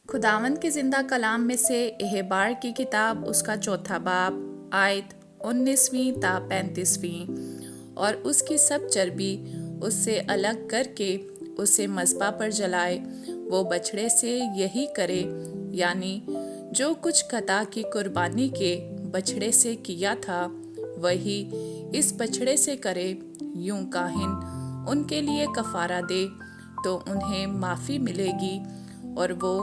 خداوند کے زندہ کلام میں سے احبار کی کتاب اس کا 4 باب آیت 19ویں تا 35ویں۔ اور اس کی سب چربی اس سے الگ کر کے اسے مذبح پر جلائے، وہ بچھڑے سے یہی کرے، یعنی جو کچھ خطا کی قربانی کے بچھڑے سے کیا تھا وہی اس بچھڑے سے کرے۔ یوں کاہن ان کے لیے کفارہ دے تو انہیں معافی ملے گی، اور وہ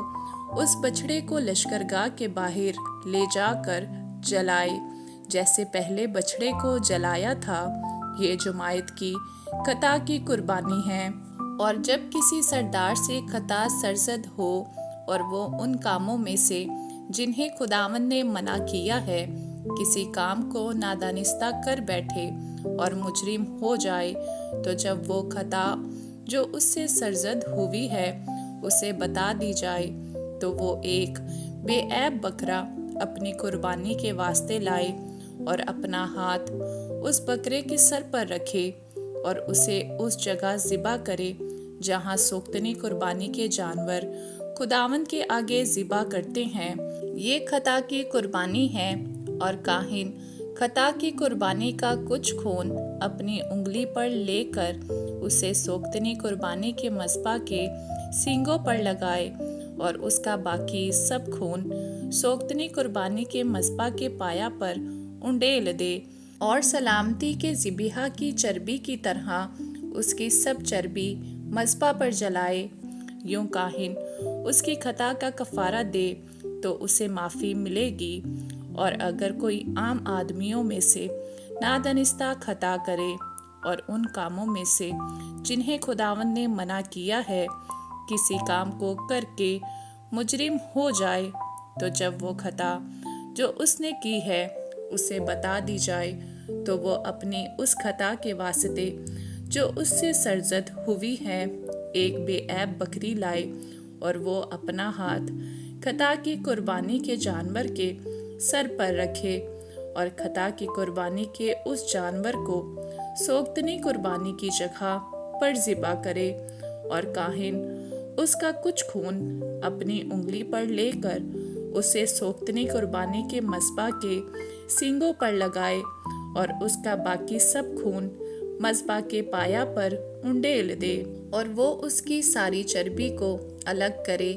اس بچھڑے کو لشکرگاہ کے باہر لے جا کر جلائے جیسے پہلے بچھڑے کو جلایا تھا۔ یہ جماعت کی خطا کی قربانی ہے۔ اور جب کسی سردار سے خطا سرزد ہو اور وہ ان کاموں میں سے جنہیں خداوند نے منع کیا ہے کسی کام کو نادانستہ کر بیٹھے اور مجرم ہو جائے، تو جب وہ خطا جو اس سے سرزد ہوئی ہے اسے بتا دی جائے، تو وہ ایک بے عیب بکرا اپنی قربانی کے واسطے لائے اور اپنا ہاتھ اس بکرے کے سر پر رکھے اور اسے اس جگہ ذبح کرے جہاں سوختنی قربانی کے جانور خداوند کے آگے ذبح کرتے ہیں۔ یہ خطا کی قربانی ہے، اور کاہن خطا کی قربانی کا کچھ خون اپنی انگلی پر لے کر اسے سوختنی قربانی کے مذبح کے سینگوں پر لگائے، اور اس کا باقی سب خون سوختنی قربانی کے مذبح کے پایا پر انڈیل دے، اور سلامتی کے ذبیحہ کی چربی کی طرح اس کی سب چربی مذبح پر جلائے۔ یوں کاہن اس کی خطا کا کفارہ دے تو اسے معافی ملے گی، اور اگر کوئی عام آدمیوں میں سے نادانستہ خطا کرے اور ان کاموں میں سے جنہیں خداوند نے منع کیا ہے کسی کام کو کر کے مجرم ہو جائے، تو جب وہ خطا جو اس نے کی ہے اسے بتا دی جائے، تو وہ اپنی اس خطا کے واسطے جو اس سے سرزد ہوئی ہے ایک بے عیب بکری لائے، اور وہ اپنا ہاتھ خطا کی قربانی کے جانور کے سر پر رکھے، اور خطا کی قربانی کے اس جانور کو سوختنی قربانی کی جگہ پر ذبح کرے، اور کاہن اس کا کچھ خون اپنی انگلی پر لے کر اسے سوختنی قربانی کے مذبح کے سینگوں پر لگائے، اور اس کا باقی سب خون مذبح کے پایا پر انڈیل دے، اور وہ اس کی ساری چربی کو الگ کرے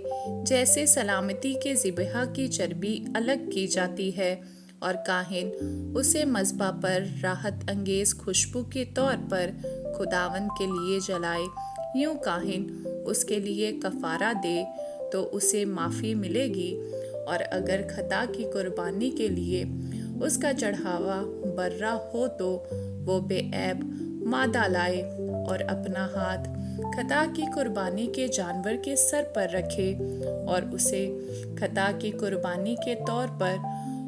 جیسے سلامتی کے ذبیحہ کی چربی الگ کی جاتی ہے، اور کاہن اسے مذبح پر راحت انگیز خوشبو کے طور پر خداوند کے لیے جلائے۔ یوں کاہن اس کے لیے کفارہ دے تو اسے معافی ملے گی، اور اگر خطا کی قربانی کے لیے اس کا چڑھاوا برا ہو تو وہ بے عیب مادہ لائے اور اپنا ہاتھ خطا کی قربانی کے جانور کے سر پر رکھے، اور اسے خطا کی قربانی کے طور پر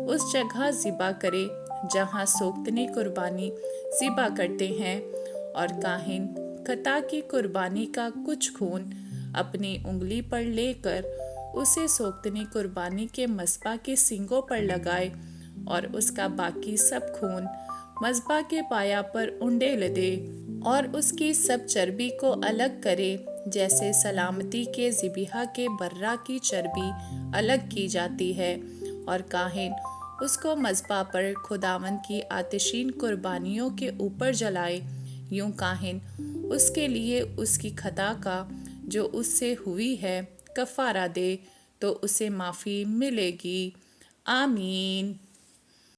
اس جگہ ذبح کرے جہاں سوختنی قربانی ذبح کرتے ہیں، اور کاہن خطا کی قربانی کا کچھ خون اپنی انگلی پر لے کر اسے سوختنی قربانی کے مذبح کے سینگوں پر لگائے، اور اس کا باقی سب خون مذبح کے پایا پر انڈیل دے، اور اس کی سب چربی کو الگ کرے جیسے سلامتی کے ذبیحہ کے برا کی چربی الگ کی جاتی ہے، اور کاہن اس کو مذبح پر خداوند کی آتشین قربانیوں کے اوپر جلائے۔ یوں کاہن اس کے لیے اس کی خطا کا جو اس سے ہوئی ہے کفارہ دے تو اسے معافی ملے گی۔ آمین۔